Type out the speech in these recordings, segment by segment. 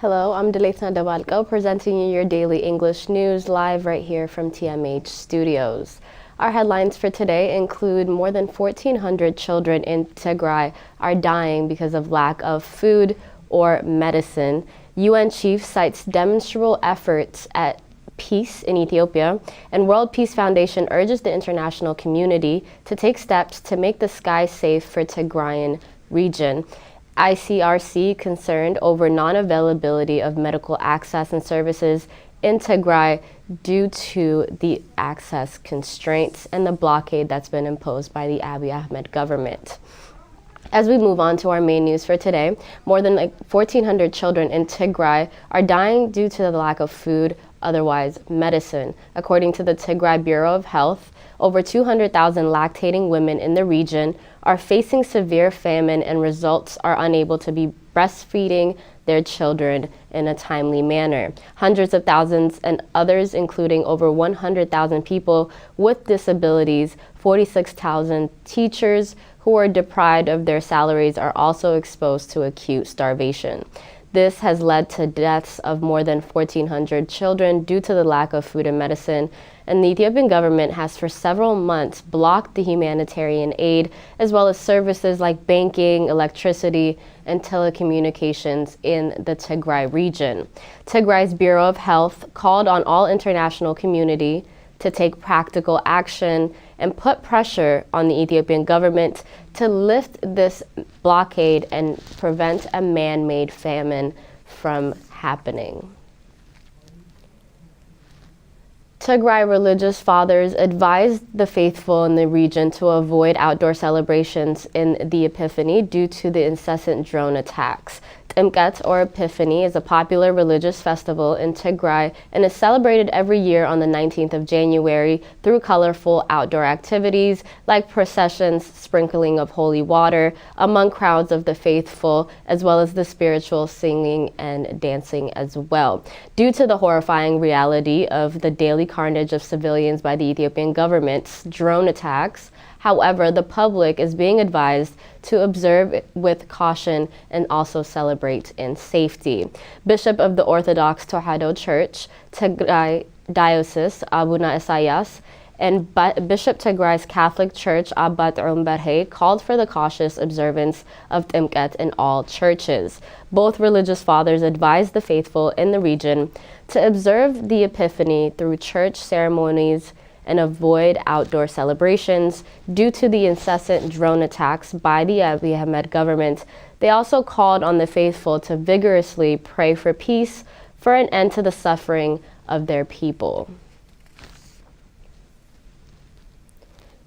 Hello, I'm Delaitna Dabalko, presenting you your daily English news live right here from TMH Studios. Our headlines for today include more than 1,400 children in Tigray are dying because of lack of food or medicine. UN chief cites demonstrable efforts at peace in Ethiopia, and World Peace Foundation urges the international community to take steps to make the sky safe for Tigrayan region. ICRC concerned over non-availability of medical access and services in Tigray due to the access constraints and the blockade that's been imposed by the Abiy Ahmed government. As we move on to our main news for today, more than 1,400 children in Tigray are dying due to the lack of food, otherwise medicine. According to the Tigray Bureau of Health, over 200,000 lactating women in the region are facing severe famine, and results are unable to be breastfeeding their children in a timely manner. Hundreds of thousands and others, including over 100,000 people with disabilities, 46,000 teachers who are deprived of their salaries, are also exposed to acute starvation. This has led to deaths of more than 1,400 children due to the lack of food and medicine, and the Ethiopian government has for several months blocked the humanitarian aid as well as services like banking, electricity, and telecommunications in the Tigray region. Tigray's Bureau of Health called on all international community to take practical action and put pressure on the Ethiopian government to lift this blockade and prevent a man-made famine from happening. Tigray religious fathers advised the faithful in the region to avoid outdoor celebrations in the Epiphany due to the incessant drone attacks. Timkat, or Epiphany, is a popular religious festival in Tigray and is celebrated every year on the 19th of January through colorful outdoor activities like processions, sprinkling of holy water among crowds of the faithful, as well as the spiritual singing and dancing as well. Due to the horrifying reality of the daily carnage of civilians by the Ethiopian government's drone attacks, however, the public is being advised to observe with caution and also celebrate in safety. Bishop of the Orthodox Tewahedo Church, Tigray Diocese, Abuna Isaias, and Bishop Tigray's Catholic Church, Abbat Umberhe, called for the cautious observance of Timkat in all churches. Both religious fathers advised the faithful in the region to observe the Epiphany through church ceremonies and avoid outdoor celebrations due to the incessant drone attacks by the Abiy Ahmed government. They also called on the faithful to vigorously pray for peace, for an end to the suffering of their people.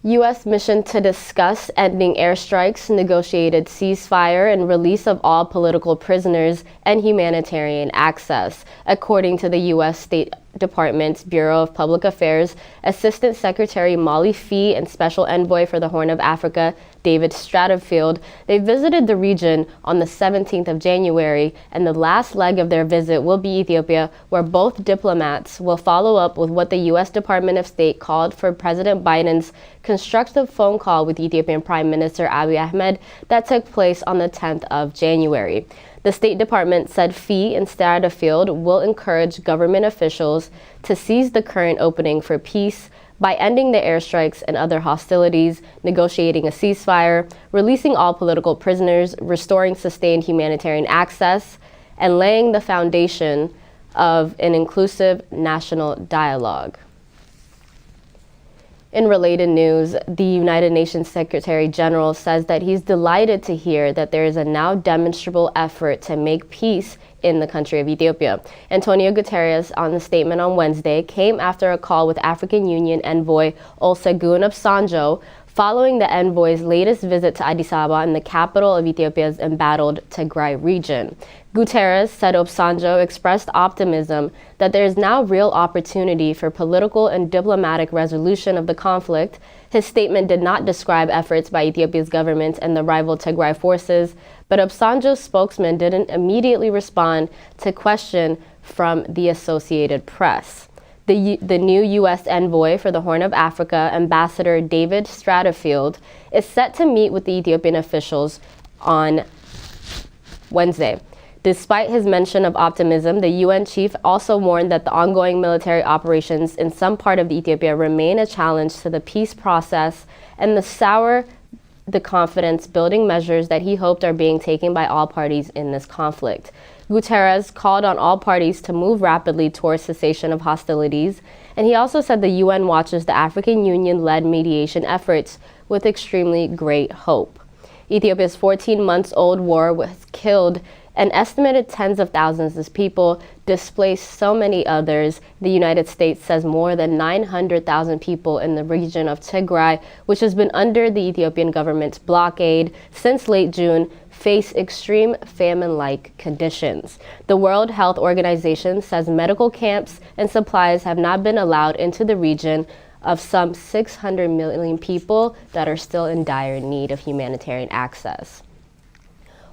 U.S. mission to discuss ending airstrikes, negotiated ceasefire, and release of all political prisoners and humanitarian access. According to the U.S. State Department's Bureau of Public Affairs, Assistant Secretary Molly Fee and Special Envoy for the Horn of Africa, David Stratefield, they visited the region on the 17th of January, and the last leg of their visit will be Ethiopia, where both diplomats will follow up with what the U.S. Department of State called for President Biden's constructive phone call with Ethiopian Prime Minister Abiy Ahmed that took place on the 10th of January. The State Department said Fee and Stratefield will encourage government officials to seize the current opening for peace by ending the airstrikes and other hostilities, negotiating a ceasefire, releasing all political prisoners, restoring sustained humanitarian access, and laying the foundation of an inclusive national dialogue. In related news, the United Nations Secretary-General says that he's delighted to hear that there is a now demonstrable effort to make peace in the country of Ethiopia. Antonio Guterres, on the statement on Wednesday, came after a call with African Union envoy Olusegun Obasanjo, following the envoy's latest visit to Addis Ababa in the capital of Ethiopia's embattled Tigray region. Guterres said Obasanjo expressed optimism that there is now real opportunity for political and diplomatic resolution of the conflict. His statement did not describe efforts by Ethiopia's government and the rival Tigray forces, but Obasanjo's spokesman didn't immediately respond to question from the Associated Press. The new U.S. envoy for the Horn of Africa, Ambassador David Stratefield, is set to meet with the Ethiopian officials on Wednesday. Despite his mention of optimism, the UN chief also warned that the ongoing military operations in some part of Ethiopia remain a challenge to the peace process and sour the confidence-building measures that he hoped are being taken by all parties in this conflict. Guterres called on all parties to move rapidly towards cessation of hostilities, and he also said the UN watches the African Union-led mediation efforts with extremely great hope. Ethiopia's 14-month-old war has killed an estimated tens of thousands of people, displaced so many others. The United States says more than 900,000 people in the region of Tigray, which has been under the Ethiopian government's blockade since late June, face extreme famine-like conditions. The World Health Organization says medical camps and supplies have not been allowed into the region of some 600 million people that are still in dire need of humanitarian access.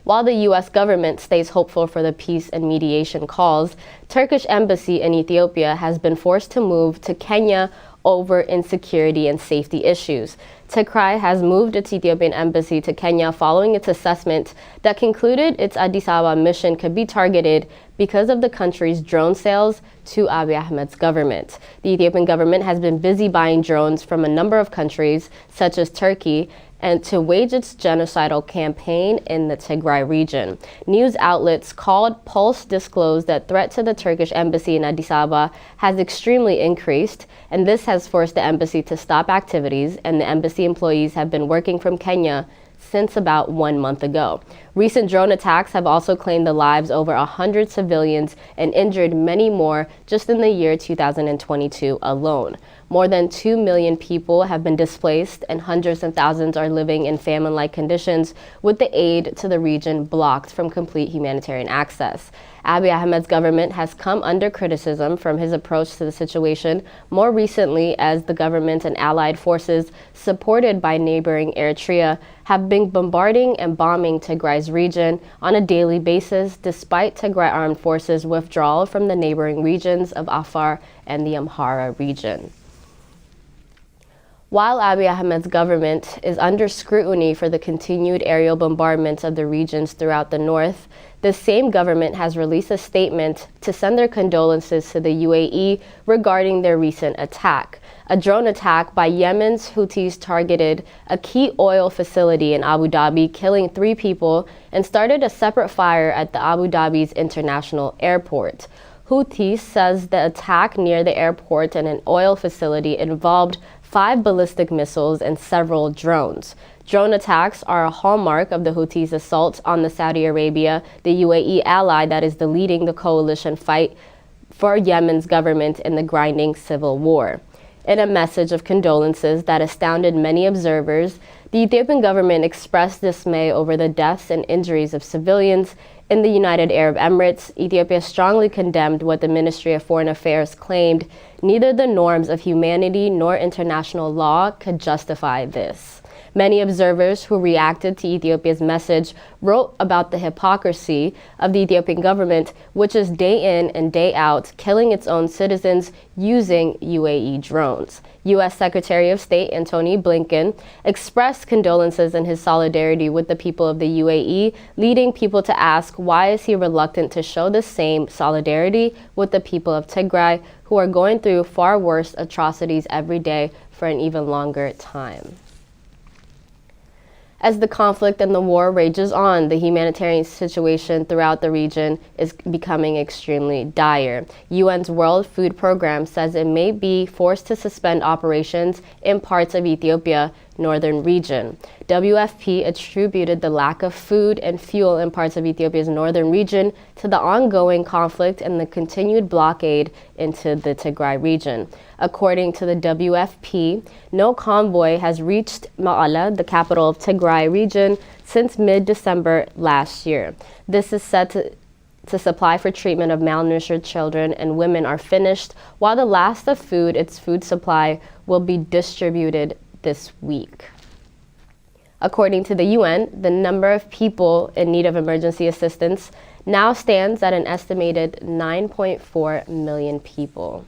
While the U.S. government stays hopeful for the peace and mediation calls, Turkish embassy in Ethiopia has been forced to move to Kenya over insecurity and safety issues. Tigray has moved its Ethiopian embassy to Kenya following its assessment that concluded its Addis Ababa mission could be targeted because of the country's drone sales to Abiy Ahmed's government. The Ethiopian government has been busy buying drones from a number of countries, such as Turkey, and to wage its genocidal campaign in the Tigray region. News outlets called Pulse disclosed that threat to the Turkish embassy in Addis Ababa has extremely increased, and this has forced the embassy to stop activities, and the embassy employees have been working from Kenya since about 1 month ago. Recent drone attacks have also claimed the lives over 100 civilians and injured many more just in the year 2022 alone. More than 2 million people have been displaced and hundreds of thousands are living in famine-like conditions, with the aid to the region blocked from complete humanitarian access. Abiy Ahmed's government has come under criticism from his approach to the situation more recently, as the government and allied forces supported by neighboring Eritrea have been bombarding and bombing Tigray's region on a daily basis, despite Tigray armed forces' withdrawal from the neighboring regions of Afar and the Amhara region. While Abiy Ahmed's government is under scrutiny for the continued aerial bombardments of the regions throughout the north, the same government has released a statement to send their condolences to the UAE regarding their recent attack. A drone attack by Yemen's Houthis targeted a key oil facility in Abu Dhabi, killing 3 people, and started a separate fire at the Abu Dhabi's international airport. Houthis says the attack near the airport and an oil facility involved 5 ballistic missiles and several drones. Drone attacks are a hallmark of the Houthis' assault on the Saudi Arabia, the UAE ally that is leading the coalition fight for Yemen's government in the grinding civil war. In a message of condolences that astounded many observers, the Ethiopian government expressed dismay over the deaths and injuries of civilians in the United Arab Emirates. Ethiopia strongly condemned what the Ministry of Foreign Affairs claimed neither the norms of humanity nor international law could justify this. Many observers who reacted to Ethiopia's message wrote about the hypocrisy of the Ethiopian government, which is day in and day out killing its own citizens using UAE drones. U.S. Secretary of State Antony Blinken expressed condolences and his solidarity with the people of the UAE, leading people to ask why is he reluctant to show the same solidarity with the people of Tigray, who are going through far worse atrocities every day for an even longer time. As the conflict and the war rages on, the humanitarian situation throughout the region is becoming extremely dire. UN's World Food Program says it may be forced to suspend operations in parts of Ethiopia northern region. WFP attributed the lack of food and fuel in parts of Ethiopia's northern region to the ongoing conflict and the continued blockade into the Tigray region. According to the WFP, no convoy has reached Ma'ala, the capital of Tigray region, since mid-December last year. This is set to supply for treatment of malnourished children and women are finished, while the last of food, its food supply, will be distributed this week. According to the UN, the number of people in need of emergency assistance now stands at an estimated 9.4 million people.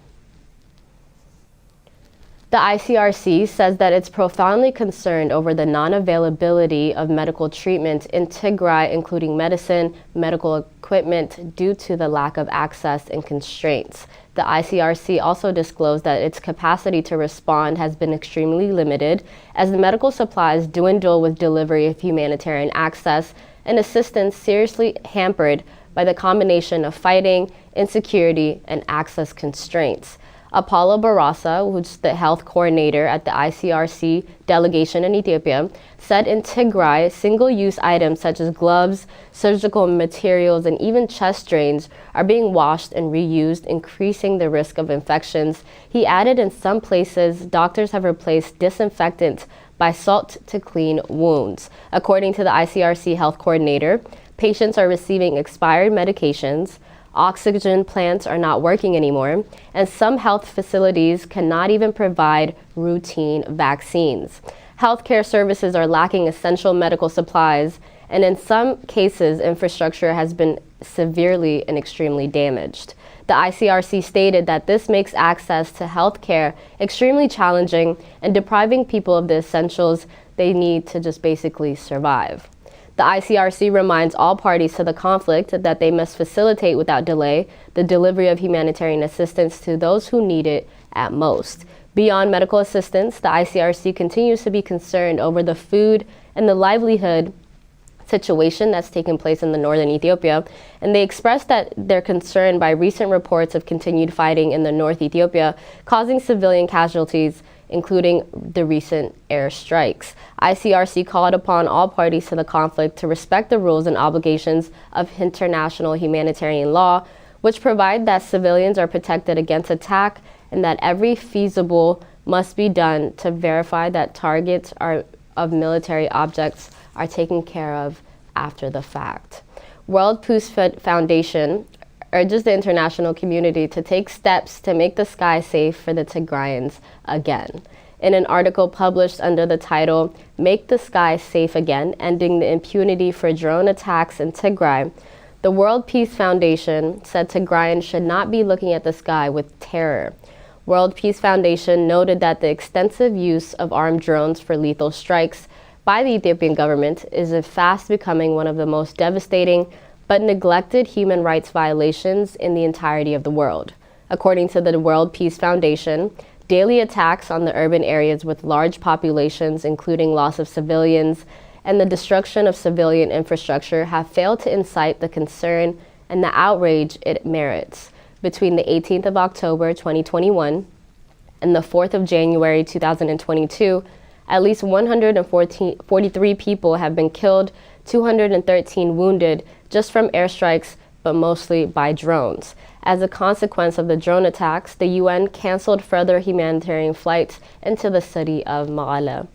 The ICRC says that it's profoundly concerned over the non-availability of medical treatment in Tigray, including medicine, medical equipment, due to the lack of access and constraints. The ICRC also disclosed that its capacity to respond has been extremely limited as the medical supplies dwindle with delivery of humanitarian access and assistance seriously hampered by the combination of fighting, insecurity, and access constraints. Apollo Barasa, who's the health coordinator at the ICRC delegation in Ethiopia, said in Tigray, single-use items such as gloves, surgical materials, and even chest drains are being washed and reused, increasing the risk of infections. He added in some places, doctors have replaced disinfectant by salt to clean wounds. According to the ICRC health coordinator, patients are receiving expired medications, oxygen plants are not working anymore, and some health facilities cannot even provide routine vaccines. Healthcare services are lacking essential medical supplies, and in some cases, infrastructure has been severely and extremely damaged. The ICRC stated that this makes access to healthcare extremely challenging and depriving people of the essentials they need to just basically survive. The ICRC reminds all parties to the conflict that they must facilitate without delay the delivery of humanitarian assistance to those who need it at most. Beyond medical assistance, the ICRC continues to be concerned over the food and the livelihood situation that's taking place in the northern Ethiopia, and they expressed that they're concerned by recent reports of continued fighting in the North Ethiopia, causing civilian casualties, including the recent airstrikes. ICRC called upon all parties to the conflict to respect the rules and obligations of international humanitarian law, which provide that civilians are protected against attack and that every feasible must be done to verify that targets of military objects are taken care of after the fact. World Peace Foundation urges the international community to take steps to make the sky safe for the Tigrayans again. In an article published under the title, "Make the Sky Safe Again, Ending the Impunity for Drone Attacks in Tigray," the World Peace Foundation said Tigrayans should not be looking at the sky with terror. World Peace Foundation noted that the extensive use of armed drones for lethal strikes by the Ethiopian government is fast becoming one of the most devastating but neglected human rights violations in the entirety of the world. According to the World Peace Foundation, daily attacks on the urban areas with large populations, including loss of civilians and the destruction of civilian infrastructure, have failed to incite the concern and the outrage it merits. Between the 18th of October 2021 and the 4th of January 2022, at least 143 people have been killed, 213 wounded, just from airstrikes, but mostly by drones. As a consequence of the drone attacks, the UN canceled further humanitarian flights into the city of Mekelle.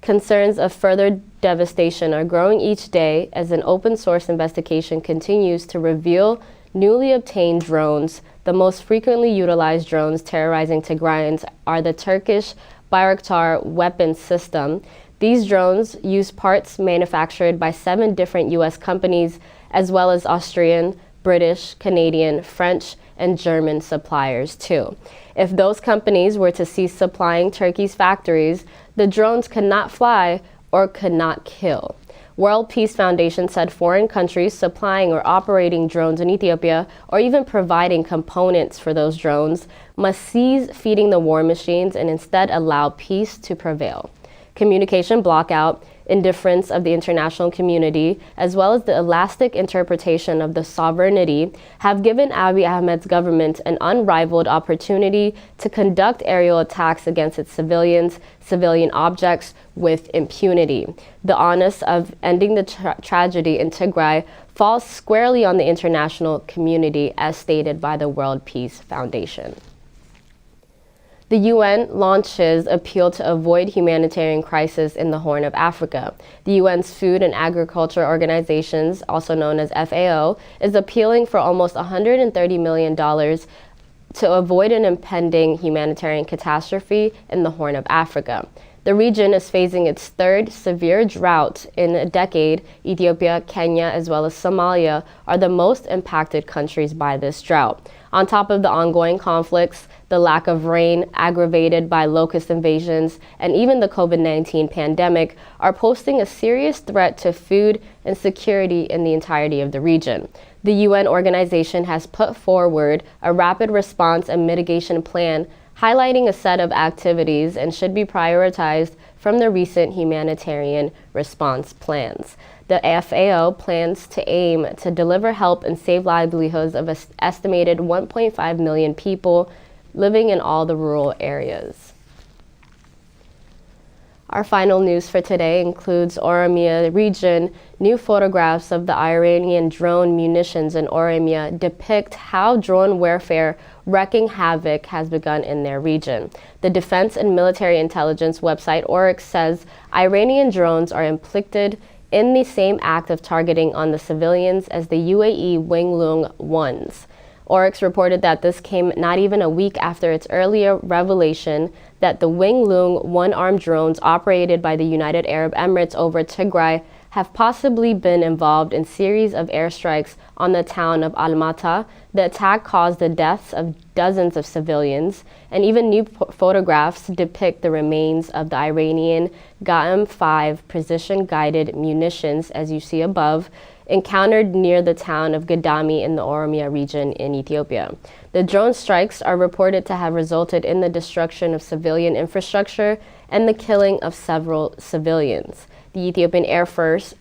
Concerns of further devastation are growing each day as an open-source investigation continues to reveal newly obtained drones. The most frequently utilized drones terrorizing Tigrayans are the Turkish Bayraktar weapons system. These drones use parts manufactured by 7 different U.S. companies, as well as Austrian, British, Canadian, French, and German suppliers too. If those companies were to cease supplying Turkey's factories, the drones could not fly or could not kill. World Peace Foundation said foreign countries supplying or operating drones in Ethiopia, or even providing components for those drones, must cease feeding the war machines and instead allow peace to prevail. Communication blockout, indifference of the international community, as well as the elastic interpretation of the sovereignty, have given Abiy Ahmed's government an unrivaled opportunity to conduct aerial attacks against its civilian objects with impunity. The onus of ending the tragedy in Tigray falls squarely on the international community, as stated by the World Peace Foundation. The UN launches appeal to avoid humanitarian crisis in the Horn of Africa. The UN's Food and Agriculture Organizations, also known as FAO, is appealing for almost $130 million to avoid an impending humanitarian catastrophe in the Horn of Africa. The region is facing its third severe drought in a decade. Ethiopia, Kenya, as well as Somalia are the most impacted countries by this drought. On top of the ongoing conflicts, the lack of rain, aggravated by locust invasions, and even the COVID-19 pandemic, are posing a serious threat to food and security in the entirety of the region. The UN organization has put forward a rapid response and mitigation plan, highlighting a set of activities and should be prioritized from the recent humanitarian response plans. The FAO plans to aim to deliver help and save livelihoods of an estimated 1.5 million people living in all the rural areas. Our final news for today includes Oromia region. New photographs of the Iranian drone munitions in Oromia depict how drone warfare wreaking havoc has begun in their region. The defense and military intelligence website Oryx says Iranian drones are implicated in the same act of targeting on the civilians as the UAE Wenglung ones. Oryx reported that this came not even a week after its earlier revelation that the Wenglung one-armed drones operated by the United Arab Emirates over Tigray have possibly been involved in series of airstrikes on the town of Almata. The attack caused the deaths of dozens of civilians, and even new photographs depict the remains of the Iranian Ga'em-5 precision-guided munitions, as you see above, encountered near the town of Gadami in the Oromia region in Ethiopia. The drone strikes are reported to have resulted in the destruction of civilian infrastructure and the killing of several civilians. The Ethiopian Air Force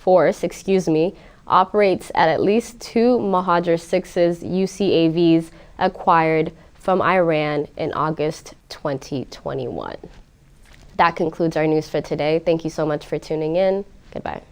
operates at least 2 Mohajer 6s UCAVs acquired from Iran in August 2021. That concludes our news for today. Thank you so much for tuning in. Goodbye.